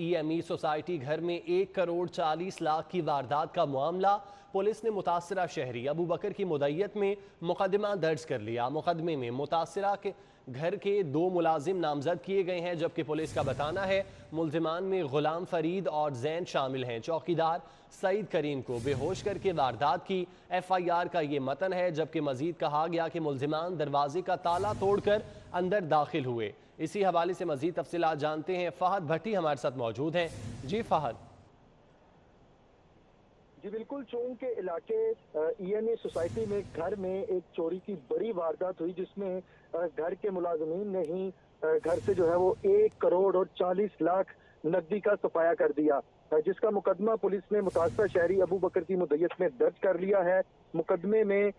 EME society घर में 1 करोड़ 40 लाख की वारदात का मामला। पुलिस ने मुतासरा शहरी अबू बकर की मुद्दत में मुकदमा दर्ज कर लिया। मुकदमे में मुतासरा के घर के 2 मुलाजिम नामजद किए गए हैं, जबकि पुलिस का बताना है मुल्जिमान में गुलाम फरीद और जैन शामिल हैं। चौकीदार सईद करीम को बेहोश करके वारदात की FIR का ये मतन है, जबकि मजीद कहा गया कि मुल्जिमान दरवाजे का ताला तोड़कर अंदर दाखिल हुए। इसी हवाले से मजीद तफसीलात जानते हैं। फहद भट्टी हमारे साथ मौजूद हैं। जी फहद। जी बिल्कुल, चौंक के इलाके EMA सोसाइटी में घर में एक चोरी की बड़ी वारदात हुई, जिसमें घर के मुलाजमीन ने ही घर से जो है वो 1 करोड़ 40 लाख नकदी का सफाया कर दिया, जिसका मुकदमा पुलिस ने मुतासरा शहरी अबू बकर की मुद्दत में दर्ज कर लिया है। मुकदमे में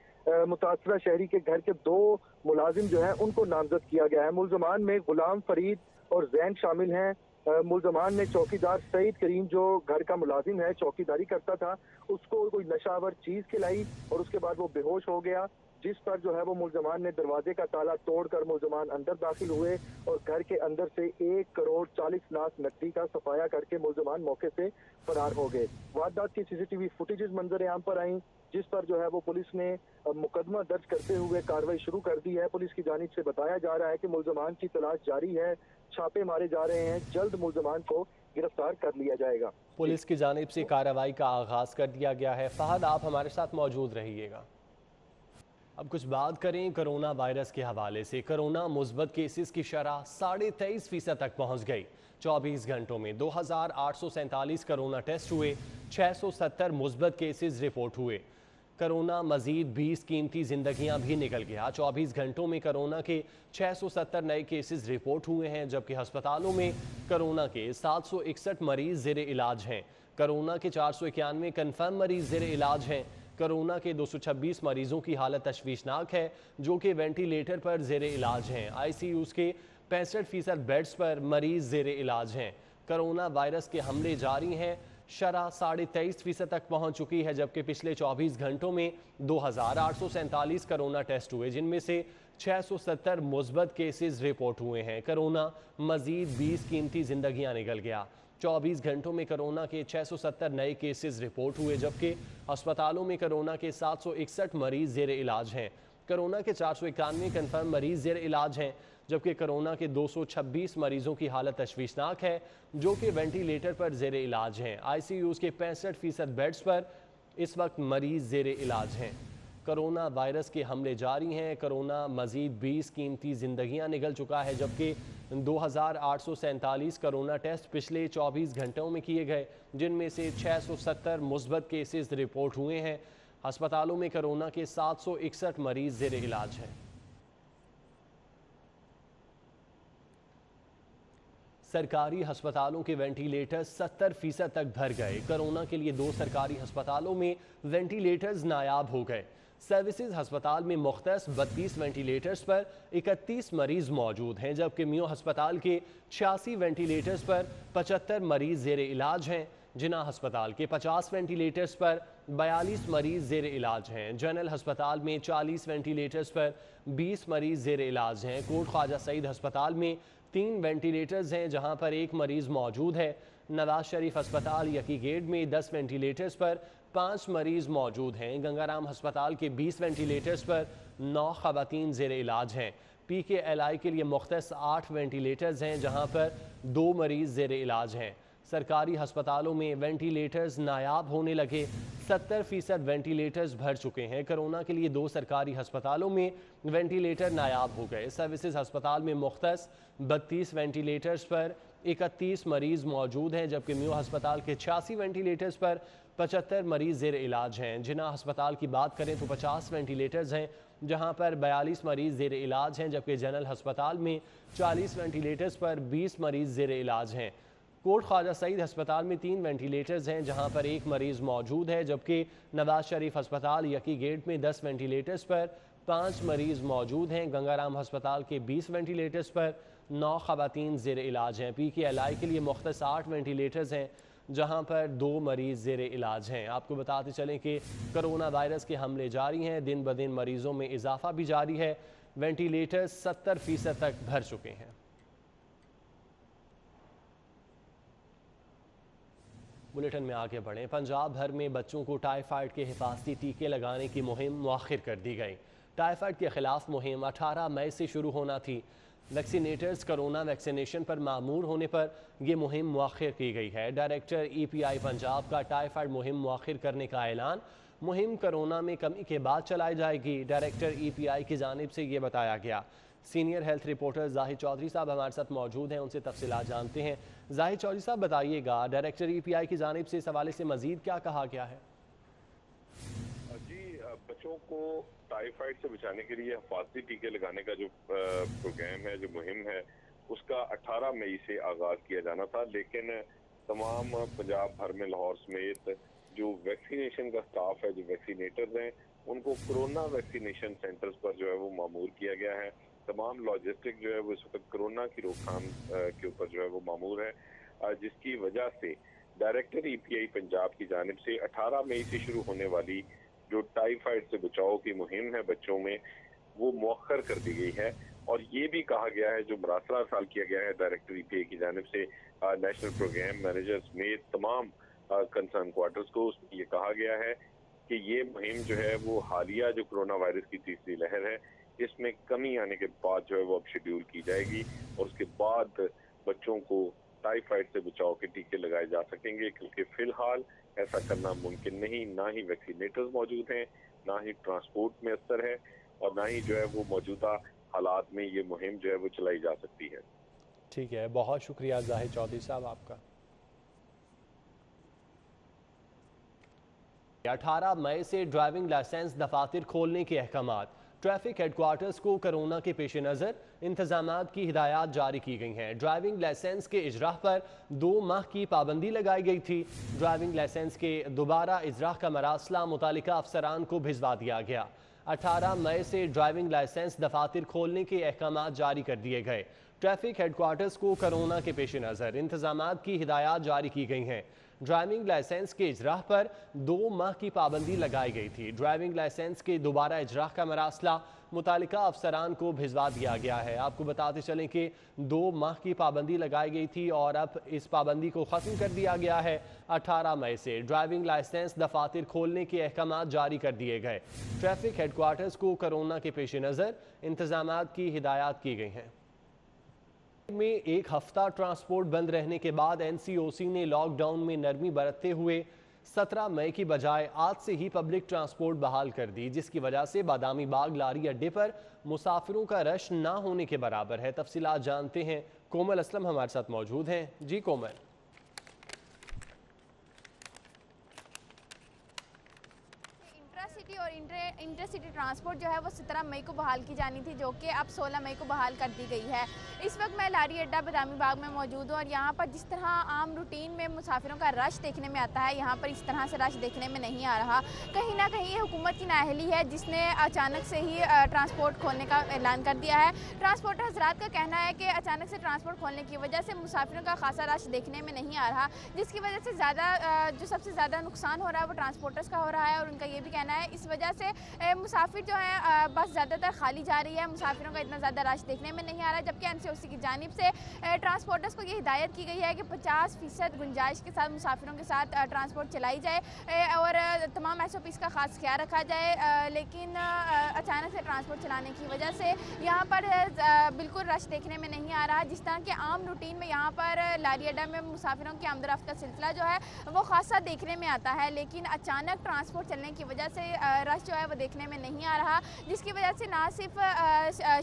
मुतासरा शहरी के घर के 2 मुलाजिम जो है उनको नामजद किया गया है। मुल्जमान में गुलाम फरीद और जैन शामिल हैं। मुल्जमान ने चौकीदार सईद करीम, जो घर का मुलाजिम है, चौकीदारी करता था, उसको कोई नशावर चीज खिलाई और उसके बाद वो बेहोश हो गया, जिस पर जो है वो मुल्जमान ने दरवाजे का ताला तोड़कर मुल्जमान अंदर दाखिल हुए और घर के अंदर से 1 करोड़ 40 लाख नकदी का सफाया करके मुल्जमान मौके से फरार हो गए। वारदात की CCTV फुटेजेस मंजर आम पर आई, जिस पर जो है वो पुलिस ने मुकदमा दर्ज करते हुए कार्रवाई शुरू कर दी है। पुलिस की जानिब से बताया जा रहा है कि मुल्जमान की तलाश जारी है, छापे मारे जा रहे हैं, जल्द मुल्जमान को गिरफ्तार कर लिया जाएगा। पुलिस की जानिब से कार्रवाई का आगाज कर दिया गया है। फहद, आप हमारे साथ मौजूद रहिएगा। अब कुछ बात करें कोरोना वायरस के हवाले से। कोरोना मुस्बत केसेस की शरह 23.5% तक पहुंच गई। 24 घंटों में 2847 कोरोना टेस्ट हुए, 670 मुस्बत केसेस रिपोर्ट हुए। कोरोना मजीद 20 कीमती जिंदगियां भी निकल गया। 24 घंटों में कोरोना के 670 नए केसेस रिपोर्ट हुए हैं, जबकि अस्पतालों में कोरोना के 761 मरीज जेर इलाज हैं। कोरोना के 491 कन्फर्म मरीज जेर इलाज हैं। कोरोना के 226 मरीजों की हालत तशवीशनाक है, जो कि वेंटिलेटर पर जेर इलाज हैं। ICUs के 65% बेड्स पर मरीज जेर इलाज हैं। कोरोना वायरस के हमले जारी हैं। शरह 23.5% तक पहुंच चुकी है, जबकि पिछले 24 घंटों में 2847 कोरोना टेस्ट हुए, जिनमें से 670 मुस्बत केसेस रिपोर्ट हुए हैं। कोरोना मजीद 20 कीमती जिंदगियां निकल गया। 24 घंटों में कोरोना के 670 नए केसेस रिपोर्ट हुए, जबकि अस्पतालों में कोरोना के 761 मरीज जेर इलाज हैं। कोरोना के 491 कन्फर्म मरीज जेर इलाज हैं, जबकि कोरोना के 226 मरीजों की हालत तशवीशनाक है, जो कि वेंटिलेटर पर जेर इलाज हैं। ICUs के 65% बेड्स पर इस वक्त मरीज जेर इलाज हैं। कोरोना वायरस के हमले जारी हैं। कोरोना मजीद 20 कीमती जिंदगियां निकल चुका है, जबकि 2847 कोरोना टेस्ट पिछले 24 घंटों में किए गए, जिनमें से 670 मुस्बत केसेस रिपोर्ट हुए हैं। अस्पतालों में कोरोना के 761 मरीज जेर इलाज हैं। सरकारी अस्पतालों के वेंटिलेटर्स 70% तक भर गए। कोरोना के लिए 2 सरकारी अस्पतालों में वेंटिलेटर्स नायाब हो गए। सर्विसेज अस्पताल में मुख्तस 32 वेंटिलेटर्स पर 31 मरीज मौजूद हैं, जबकि मियो अस्पताल के 86 वेंटिलेटर्स पर 75 मरीज जेर इलाज हैं। जिना अस्पताल के 50 वेंटिलेटर्स पर 42 मरीज जेर इलाज हैं। जनरल अस्पताल में 40 वेंटिलेटर्स पर 20 मरीज जेर इलाज हैं। कोट ख्वाजा सईद अस्पताल में 3 वेंटिलेटर्स हैं, जहां पर 1 मरीज मौजूद है। नवाज शरीफ अस्पताल यकी गेट में 10 वेंटिलेटर्स पर 5 मरीज मौजूद हैं। गंगाराम अस्पताल के 20 वेंटिलेटर्स पर 9 खवातीन जेर इलाज हैं। PKLI के लिए मुख्तस 8 वेंटिलेटर्स हैं, जहां पर 2 मरीज जेर इलाज हैं। सरकारी अस्पतालों में वेंटिलेटर्स नायाब होने लगे। 70% वेंटिलेटर्स भर चुके हैं। कोरोना के लिए 2 सरकारी अस्पतालों में वेंटिलेटर नायाब हो गए। सर्विसेज अस्पताल में मुख्तस 32 वेंटिलेटर्स पर 31 मरीज मौजूद हैं, जबकि मियो अस्पताल के 86 वेंटिलेटर्स पर 75 मरीज जेर इलाज हैं। जिना अस्पताल की बात करें तो 50 वेंटिलेटर्स हैं, जहां पर 42 मरीज जेर इलाज हैं, जबकि जनरल अस्पताल में 40 वेंटिलेटर्स पर 20 मरीज जेर इलाज हैं। कोट ख्वाजा सईद अस्पताल में 3 वेंटिलेटर्स हैं, जहां पर 1 मरीज मौजूद है, जबकि नवाज शरीफ अस्पताल यकी गेट में 10 वेंटिलेटर्स पर 5 मरीज मौजूद हैं। गंगाराम अस्पताल के 20 वेंटिलेटर्स पर 9 खवातीन जेर इलाज हैं। PKLI के लिए मुख्तस 8 वेंटिलेटर्स हैं, जहां पर 2 मरीज जेर इलाज हैं। आपको बताते चलें कि कोरोना वायरस के हमले जारी हैं। दिन ब दिन मरीजों में इजाफा भी जारी है। वेंटिलेटर्स 70% तक भर चुके हैं। बुलेटिन में आगे बढ़ें। पंजाब भर में बच्चों को टाइफाइड के हिफाजती टीके लगाने की मुहिम मुअख्खर कर दी गई। टाइफाइड के खिलाफ मुहिम 18 मई से शुरू होना थी। वैक्सीनेटर्स कोरोना वैक्सीनेशन पर मामूर होने पर यह मुहिम मुअख्खर की गई है। डायरेक्टर EPI पंजाब का टाइफाइड मुहिम मुअख्खर करने का ऐलान। मुहिम कोरोना में कमी के बाद चलाई जाएगी। डायरेक्टर EPI की जानिब से ये बताया गया। Senior health reporter Zahid Chaudhry साहब हमारे साथ मौजूद हैं, उनसे तफसीलात जानते हैं। जाहिद चौधरी साहब बताइएगा, डायरेक्टर EPI की जानिब से इस हवाले से मजीद क्या कहा गया है? जी, बच्चों को टाइफाइड से बचाने के लिए हिफाजती टीके लगाने का जो प्रोग्राम है, जो मुहिम है, उसका 18 मई से आगाज किया जाना था, लेकिन तमाम पंजाब भर में लाहौर समेत जो वैक्सीनेशन का स्टाफ है, जो वैक्सीनेटर्स हैं, उनको कोरोना वैक्सीनेशन सेंटर्स पर जो है वो मामूर किया गया है। तमाम लॉजिस्टिक जो है वो इस वक्त कोरोना की रोकथाम के ऊपर जो है वो मामूर है, जिसकी वजह से डायरेक्टर EPI पंजाब की जानिब से 18 मई से शुरू होने वाली जो टाइफाइड से बचाव की मुहिम है बच्चों में, वो मौखर कर दी गई है। और ये भी कहा गया है, जो मरासला साल किया गया है डायरेक्टर EPI की जानिब से नेशनल प्रोग्राम मैनेजर समेत तमाम कंसर्न क्वार्टर्स को, उसमें ये कहा गया है कि ये मुहिम जो है वो हालिया जो कोरोना वायरस की तीसरी लहर है, इसमें कमी आने के बाद जो है वो अब शेड्यूल की जाएगी और उसके बाद बच्चों को टाइफाइड से बचाव के टीके लगाए जा सकेंगे, क्योंकि फिलहाल ऐसा करना मुमकिन नहीं, ना ही वैक्सीनेटर्स मौजूद हैं, ना ही ट्रांसपोर्ट में असर है और ना ही जो है वो मौजूदा हालात में ये मुहिम जो है वो चलाई जा सकती है। ठीक है, बहुत शुक्रिया जाहिद चौधरी साहब आपका। 18 मई से ड्राइविंग लाइसेंस दफातर खोलने के अहकामात। ट्रैफिक हेडक्वार्टर्स को कोरोना के पेश नज़र इंतजामात की हिदायत जारी की गई हैं। ड्राइविंग लाइसेंस के इजरा पर 2 माह की पाबंदी लगाई गई थी। ड्राइविंग लाइसेंस के दोबारा इजरा का मरासला मुतालिका अफसरान को भिजवा दिया गया। 18 मई से ड्राइविंग लाइसेंस दफातर खोलने के अहकामात जारी कर दिए गए। ट्रैफिक हेडक्वार्टर्स को कोरोना के पेश नज़र इंतजामात की हिदायत जारी की गई हैं। ड्राइविंग लाइसेंस के इजरा पर 2 माह की पाबंदी लगाई गई थी। ड्राइविंग लाइसेंस के दोबारा इजरा का मरासला मुतालिका अफसरान को भिजवा दिया गया है। आपको बताते चलें कि 2 माह की पाबंदी लगाई गई थी और अब इस पाबंदी को ख़त्म कर दिया गया है। 18 मई से ड्राइविंग लाइसेंस दफातर खोलने के अहकामात जारी कर दिए गए। ट्रैफिक हेडक्वार्टर्स को कोरोना के पेश नज़र इंतजामात की हिदायत की गई हैं। में एक हफ्ता ट्रांसपोर्ट बंद रहने के बाद NCOC ने लॉकडाउन में नरमी बरतते हुए 17 मई की बजाय आज से ही पब्लिक ट्रांसपोर्ट बहाल कर दी, जिसकी वजह से बादामी बाग लारी अड्डे पर मुसाफिरों का रश ना होने के बराबर है। तफसीलात जानते हैं, कोमल असलम हमारे साथ मौजूद हैं। जी कोमल। सिटी और इंटरसिटी ट्रांसपोर्ट जो है वो 17 मई को बहाल की जानी थी, जो कि अब 16 मई को बहाल कर दी गई है। इस वक्त मैं लारी अड्डा बादामी बाग में मौजूद हूँ और यहाँ पर जिस तरह आम रूटीन में मुसाफिरों का रश देखने में आता है, यहाँ पर इस तरह से रश देखने में नहीं आ रहा। कहीं ना कहीं ये हुकूमत की नाअहली है, जिसने अचानक से ही ट्रांसपोर्ट खोलने का ऐलान कर दिया है। ट्रांसपोर्टर हजरात का कहना है कि अचानक से ट्रांसपोर्ट खोलने की वजह से मुसाफिरों का खासा रश देखने में नहीं आ रहा, जिसकी वजह से जो सबसे ज़्यादा नुकसान हो रहा है वो ट्रांसपोर्टर्स का हो रहा है। और उनका ये भी कहना है इस वजह से मुसाफिर जो है बस ज़्यादातर खाली जा रही है, मुसाफिरों का इतना ज़्यादा रश देखने में नहीं आ रहा है। जबकि NCOC की जानिब से ट्रांसपोर्टर्स को ये हिदायत की गई है कि 50% गुंजाइश के साथ मुसाफिरों के साथ ट्रांसपोर्ट चलाई जाए और तमाम SOPs का खास ख्याल रखा जाए। लेकिन अचानक से ट्रांसपोर्ट चलाने की वजह से यहाँ पर बिल्कुल रश देखने में नहीं आ रहा। जिस तरह के आम रूटीन में यहाँ पर लारी अड्डा में मुसाफिरों की आमदरफ्त का सिलसिला जो है वो खासा देखने में आता है, लेकिन अचानक ट्रांसपोर्ट चलने की वजह से रश जो है वो देखने में नहीं आ रहा, जिसकी वजह से ना सिर्फ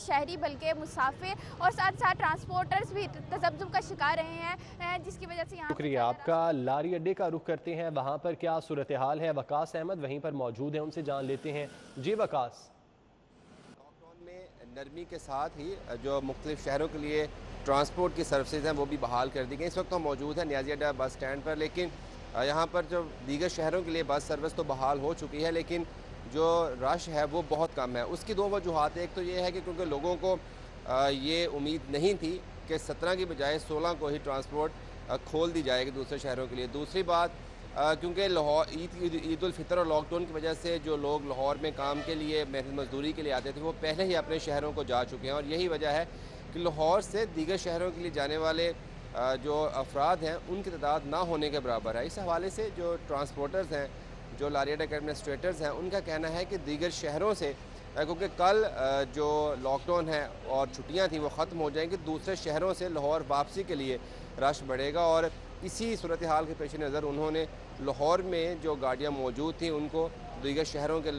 शहरी बल्कि मुसाफिर और साथ साथ ट्रांसपोर्टर्स भी तज़ब्ज़ुब का शिकार रहे हैं, जिसकी वजह से यहाँ। शुक्रिया आपका। लारी अड्डे का रुख करते हैं, वहाँ पर क्या सूरत हाल है। वकास अहमद वहीं पर मौजूद है, उनसे जान लेते हैं। जी वकास। लॉकडाउन में नरमी के साथ ही जो मुख्तलिफ शहरों के लिए ट्रांसपोर्ट की सर्विसेज हैं वो भी बहाल कर दी गई। इस वक्त हम मौजूद हैं नियाज़ी अड्डा बस स्टैंड पर, लेकिन यहाँ पर जो दीगर शहरों के लिए बस सर्विस तो बहाल हो चुकी है, लेकिन जो रश है वो बहुत कम है। उसकी 2 वजूहात। एक तो ये है कि क्योंकि लोगों को ये उम्मीद नहीं थी कि 17 की बजाय 16 को ही ट्रांसपोर्ट खोल दी जाएगी दूसरे शहरों के लिए। दूसरी बात, क्योंकि लाहौर ईद उल फितर और लॉकडाउन की वजह से जो लोग लाहौर में काम के लिए मेहनत मजदूरी के लिए आते थे वो पहले ही अपने शहरों को जा चुके हैं और यही वजह है कि लाहौर से दीगर शहरों के लिए जाने वाले जो अफराद हैं उनकी तादाद ना होने के बराबर है। इस हवाले से जो ट्रांसपोर्टर्स हैं, जो लारी अड्डा के एडमिनिस्ट्रेटर्स हैं, उनका कहना है कि दीगर शहरों से, क्योंकि कल जो लॉकडाउन है और छुट्टियां थी वो ख़त्म हो जाएंगी, दूसरे शहरों से लाहौर वापसी के लिए रश बढ़ेगा और इसी सूरत हाल के पेश नज़र उन्होंने लाहौर में जो गाड़ियाँ मौजूद थी उनको दीगर शहरों के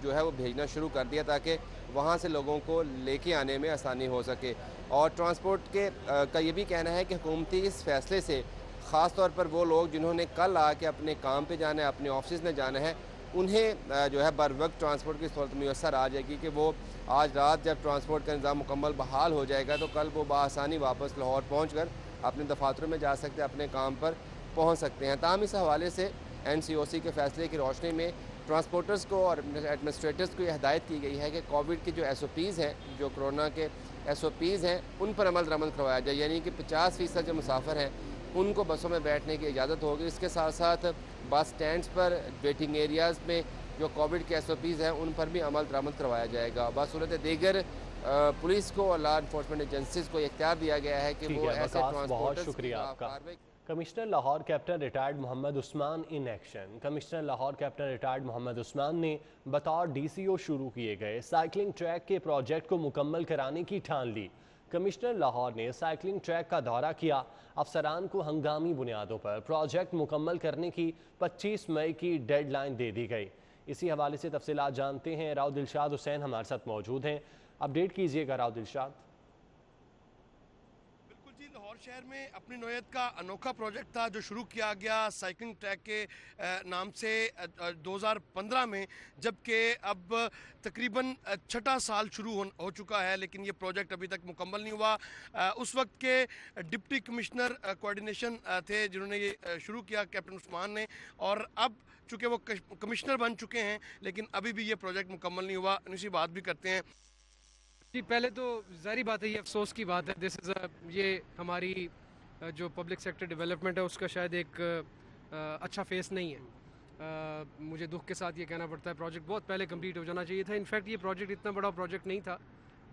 जो है वो भेजना शुरू कर दिया ताकि वहाँ से लोगों को लेके आने में आसानी हो सके। और ट्रांसपोर्ट के का ये भी कहना है कि हुकूमती इस फैसले से ख़ास तौर पर वो लोग जिन्होंने कल आके अपने काम पे जाना है, अपने ऑफिस में जाना है, उन्हें जो है बर वक्त ट्रांसपोर्ट की सहूलत मैसर आ जाएगी कि वो आज रात जब ट्रांसपोर्ट का निज़ाम मुकम्मल बहाल हो जाएगा तो कल वो बआसानी वापस लाहौर पहुँच कर अपने दफातरों में जा सकते हैं, अपने काम पर पहुँच सकते हैं। ताहम इस हवाले से NCOC के फैसले की रोशनी में ट्रांसपोर्टर्स को और एडमिनिस्ट्रेटर्स को यह हिदायत की गई है कि कोविड की जो SOPs हैं, जो कोरोना के SOPs हैं, उन पर अमल दरामद करवाया जाए। यानी कि 50% जो मुसाफिर हैं उनको बसों में बैठने की इजाज़त होगी। इसके साथ साथ बस स्टैंड्स पर वेटिंग एरियाज़ में जो कोविड के SOPs हैं उन पर भी अमल दरामद करवाया जाएगा। बसूरत दीगर पुलिस को और लॉ इन्फोर्समेंट एजेंसीज को इख्तियार दिया गया है कि वो ऐसे बहुत शुक्रिया आपका। Commissioner Lahore captain retired Mohammad Usman in action. Commissioner Lahore captain retired Mohammad Usman ने बतौर DCO शुरू किए गए साइकिलिंग ट्रैक के प्रोजेक्ट को मुकम्मल कराने की ठान ली। कमिश्नर लाहौर ने साइकिलिंग ट्रैक का दौरा किया। अफसरान को हंगामी बुनियादों पर प्रोजेक्ट मुकम्मल करने की 25 मई की डेडलाइन दे दी गई। इसी हवाले से तफसीलात जानते हैं। राव दिलशाद हुसैन हमारे साथ मौजूद हैं, अपडेट कीजिएगा राव दिलशाद। बिल्कुल जी, लाहौर शहर में अपनी नौयत का अनोखा प्रोजेक्ट था जो शुरू किया गया साइकिलिंग ट्रैक के नाम से 2015 में, जबकि अब तकरीबन 6ठा साल शुरू हो चुका है, लेकिन ये प्रोजेक्ट अभी तक मुकम्मल नहीं हुआ। उस वक्त के डिप्टी कमिश्नर कोऑर्डिनेशन थे जिन्होंने ये शुरू किया, कैप्टन उस्मान ने, और अब चूँकि वो कमिश्नर बन चुके हैं लेकिन अभी भी ये प्रोजेक्ट मुकम्मल नहीं हुआ। इसी बात भी करते हैं जी। पहले तो ज़ाहिर बात है, ये अफसोस की बात है। दिस इज़ ये हमारी जो पब्लिक सेक्टर डेवलपमेंट है उसका शायद एक अच्छा फेस नहीं है। मुझे दुख के साथ ये कहना पड़ता है, प्रोजेक्ट बहुत पहले कंप्लीट हो जाना चाहिए था। इनफैक्ट ये प्रोजेक्ट इतना बड़ा प्रोजेक्ट नहीं था,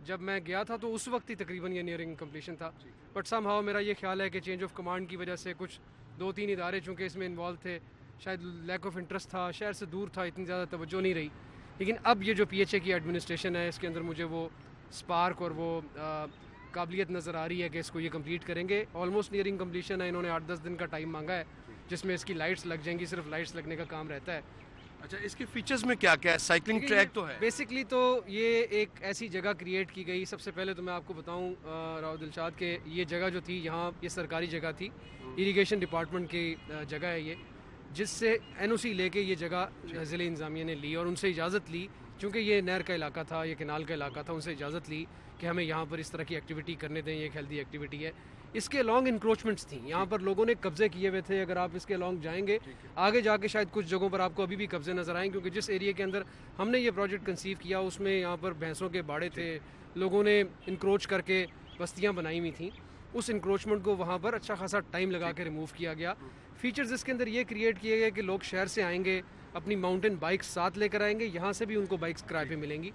जब मैं गया था तो उस वक्त ही तकरीबन ये नियरिंग कंप्लीशन था। बट समहाउ मेरा ये ख्याल है कि चेंज ऑफ कमांड की वजह से कुछ 2-3 इदारे चूँकि इसमें इन्वॉल्व थे, शायद लैक ऑफ इंटरेस्ट था, शहर से दूर था, इतनी ज़्यादा तवज्जो नहीं रही। लेकिन अब ये जो PHA की एडमिनिस्ट्रेशन है इसके अंदर मुझे वो स्पार्क और वो काबिलियत नज़र आ रही है कि इसको ये कंप्लीट करेंगे। ऑलमोस्ट नियरिंग कंप्लीशन है। इन्होंने 8-10 दिन का टाइम मांगा है जिसमें इसकी लाइट्स लग जाएंगी, सिर्फ लाइट्स लगने का काम रहता है। अच्छा, इसके फीचर्स में क्या क्या है? साइकिलिंग ट्रैक तो है बेसिकली, तो ये एक ऐसी जगह क्रिएट की गई। सबसे पहले तो मैं आपको बताऊं राव दिलशाद के ये जगह जो थी यहाँ, ये सरकारी जगह थी, इरिगेशन डिपार्टमेंट की जगह है ये, जिससे NOC लेके ये जगह ज़िले इंतज़ामिया ने ली और उनसे इजाज़त ली, चूँकि ये नहर का इलाका था, ये कैनाल का इलाका था, उनसे इजाज़त ली कि हमें यहाँ पर इस तरह की एक्टिविटी करने दें, ये एक हेल्दी एक्टिविटी है। इसके लॉन्ग इंक्रोचमेंट्स थी, यहाँ पर लोगों ने कब्जे किए हुए थे। अगर आप इसके लॉन्ग जाएंगे आगे जाके शायद कुछ जगहों पर आपको अभी भी कब्जे नज़र आएँ, क्योंकि जिस एरिया के अंदर हमने ये प्रोजेक्ट कंसीव किया उसमें यहाँ पर भैंसों के बाड़े थे, लोगों ने इंक्रोच करके बस्तियाँ बनाई हुई थी। उस इंक्रोचमेंट को वहाँ पर अच्छा खासा टाइम लगा के रिमूव किया गया। फीचर्स इसके अंदर ये क्रिएट किए गए कि लोग शहर से आएंगे, अपनी माउंटेन बाइक्स साथ लेकर आएंगे, यहाँ से भी उनको बाइक्स किराए पे मिलेंगी,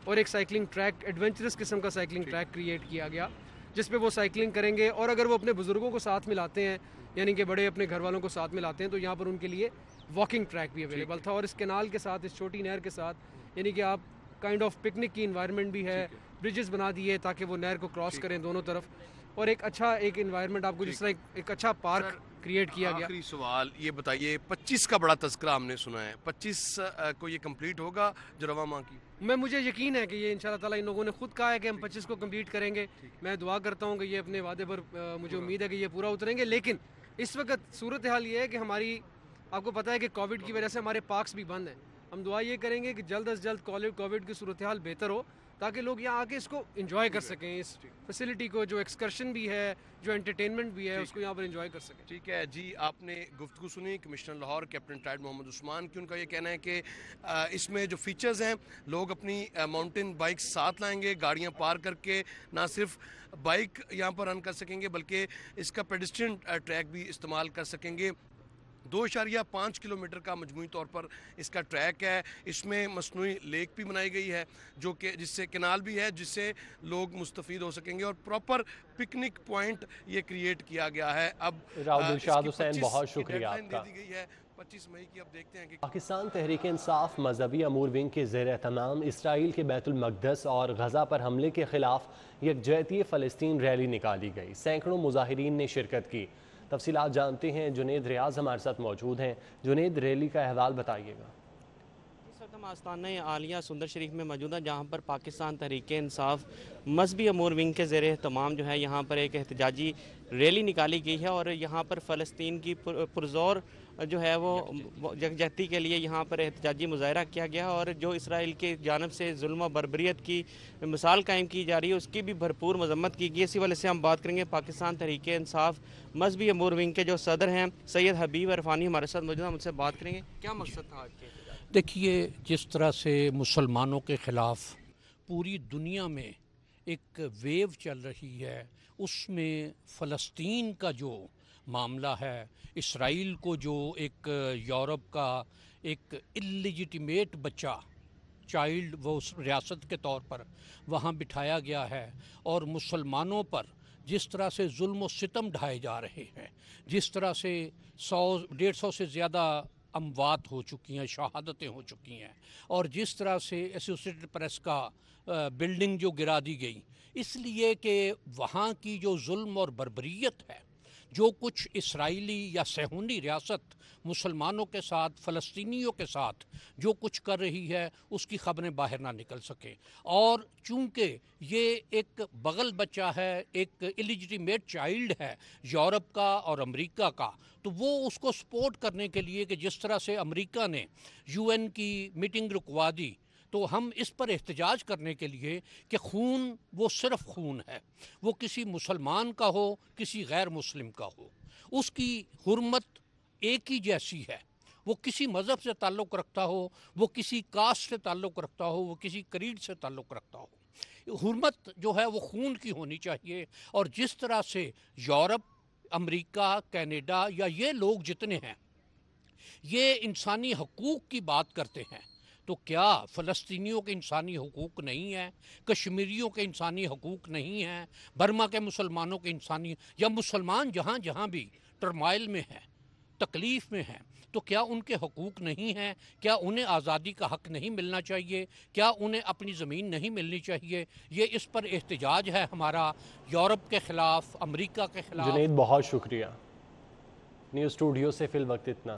और एक साइकिलिंग ट्रैक, एडवेंचरस किस्म का साइकिलिंग ट्रैक क्रिएट किया गया जिस पे वो साइकिलिंग करेंगे। और अगर वो अपने बुजुर्गों को साथ में लाते हैं, यानी कि बड़े अपने घर वालों को साथ में लाते हैं, तो यहाँ पर उनके लिए वॉकिंग ट्रैक भी अवेलेबल था। और इस कैनाल के साथ, इस छोटी नहर के साथ, यानी कि आप काइंड ऑफ पिकनिक की इन्वायरमेंट भी है, ब्रिजेस बना दिए ताकि वो नहर को क्रॉस करें दोनों तरफ, और एक अच्छा एक इन्वायरमेंट आपको जिस तरह एक अच्छा पार्क क्रिएट किया गया। आखिरी सवाल ये बताइए, 25 का बड़ा तस्करा हमने सुना है, 25 को ये कंप्लीट होगा जो रवा माह की? मुझे यकीन है कि ये इंशाल्लाह ताला इन लोगों ने खुद कहा है कि हम 25 को कंप्लीट करेंगे। मैं दुआ करता हूँ कि ये अपने वादे पर मुझे उम्मीद है कि ये पूरा उतरेंगे। लेकिन इस वक्त सूरत हाल ये है कि हमारी, आपको पता है कि कोविड की वजह से हमारे पार्क्स भी बंद हैं। हम दुआ ये करेंगे कि जल्द अज जल्द कोविड की सूरत हाल बेहतर हो ताकि लोग यहाँ आके इसको एंजॉय कर सकें, इस फैसिलिटी को, जो एक्सकर्शन भी है, जो एंटरटेनमेंट भी है, उसको यहाँ पर एंजॉय कर सकें। ठीक है जी, आपने गुफ्तगू सुनी commissioner Lahore captain retired Mohammad Usman की। उनका ये कहना है कि इसमें जो फीचर्स हैं, लोग अपनी माउंटेन बाइक साथ लाएंगे, गाड़ियाँ पार करके ना सिर्फ बाइक यहाँ पर रन कर सकेंगे बल्कि इसका पेडेस्ट्रियन ट्रैक भी इस्तेमाल कर सकेंगे। 2.5 किलोमीटर का मजमूई तौर पर इसका ट्रैक है। इसमें मसनूई लेक भी बनाई गई है जो कि जिससे कैनाल भी है जिससे लोग मुस्तफ़ीद हो सकेंगे और प्रॉपर पिकनिक पॉइंट ये क्रिएट किया गया है। अब राव दिलशाद हुसैन, बहुत शुक्रिया आपका। दे दी गई है 25 मई की। अब देखते हैं कि पाकिस्तान तहरीक इंसाफ मजहबी अमूर विंग के ज़ेर तमाम इसराइल के बैतुल मक़दस और गज़ा पर हमले के खिलाफ यकजहती फ़लस्तीन रैली निकाली गई। सैकड़ों मुजाहिरीन ने शिरकत की। तफसीलात जानते हैं, जुनेद रियाज हमारे साथ मौजूद हैं। जुनेद, रैली का अहवाल बताइएगा। इस वक्त हम आस्ताना आलिया सुंदर शरीफ में मौजूद हैं जहाँ पर पाकिस्तान तहरीक इंसाफ मजहबी अमूर विंग के ज़ेर तमाम जो है यहाँ पर एक एहतजाजी रैली निकाली गई है और यहाँ पर फ़लस्तीन की पुरज़ोर जो है वो यकजहती के लिए यहाँ पर एहतजाजी मुजाहरा किया गया और जो इसराइल के जानब से जुल्म बर्बरियत की मिसाल कायम की जा रही है उसकी भी भरपूर मजम्मत की गई। इसी वजह से हम बात करेंगे पाकिस्तान तहरीक इंसाफ मजहबी अमूर विंग के जो सदर हैं सैयद हबीब इरफानी हमारे साथ मौजूद हैं, उनसे बात करेंगे क्या मकसद था आज के। देखिए, जिस तरह से मुसलमानों के ख़िलाफ़ पूरी दुनिया में एक वेव चल रही है उसमें फ़लस्तीन का जो मामला है, इसराइल को जो एक यूरोप का एक इल्लिजिटिमेट बच्चा चाइल्ड वो उस रियासत के तौर पर वहाँ बिठाया गया है और मुसलमानों पर जिस तरह से जुल्म व सितम ढाए जा रहे हैं, जिस तरह से 100-150 से ज़्यादा अमवात हो चुकी हैं, शहादतें हो चुकी हैं और जिस तरह से एसोसिएटेड प्रेस का बिल्डिंग जो गिरा दी गई, इसलिए कि वहाँ की जो जुल्म और बर्बरियत है, जो कुछ इसराइली या सहूनी रियासत मुसलमानों के साथ, फ़लस्तीनियों के साथ जो कुछ कर रही है उसकी ख़बरें बाहर ना निकल सकें। और चूँकि ये एक बगल बच्चा है, एक इलिजिटिमेट चाइल्ड है यूरोप का और अमेरिका का, तो वो उसको सपोर्ट करने के लिए कि जिस तरह से अमेरिका ने UN की मीटिंग रुकवा दी, तो हम इस पर एहतजाज करने के लिए कि खून वो सिर्फ़ खून है, वो किसी मुसलमान का हो किसी गैर मुस्लिम का हो, उसकी हुर्मत एक ही जैसी है। वो किसी मज़हब से ताल्लुक़ रखता हो, वो किसी कास्ट से ताल्लुक़ रखता हो, वो किसी क्रीड से ताल्लुक़ रखता हो, हुर्मत जो है वो खून की होनी चाहिए। और जिस तरह से यूरोप, अमेरिका, कनाडा या ये लोग जितने हैं ये इंसानी हकूक़ की बात करते हैं, तो क्या फ़लस्तीनियों के इंसानी हकूक़ नहीं है, कश्मीरियों के इंसानी हकूक़ नहीं हैं, बर्मा के मुसलमानों के इंसानी, या मुसलमान जहाँ जहाँ भी टर्माइल में हैं, तकलीफ़ में हैं, तो क्या उनके हकूक़ नहीं हैं? क्या उन्हें आज़ादी का हक़ नहीं मिलना चाहिए? क्या उन्हें अपनी ज़मीन नहीं मिलनी चाहिए? ये इस पर एहतजाज है हमारा यूरोप के ख़िलाफ़, अमेरिका के ख़िलाफ़। जुनैद, बहुत शुक्रिया। न्यूज़ स्टूडियो से फ़िल वक्त इतना।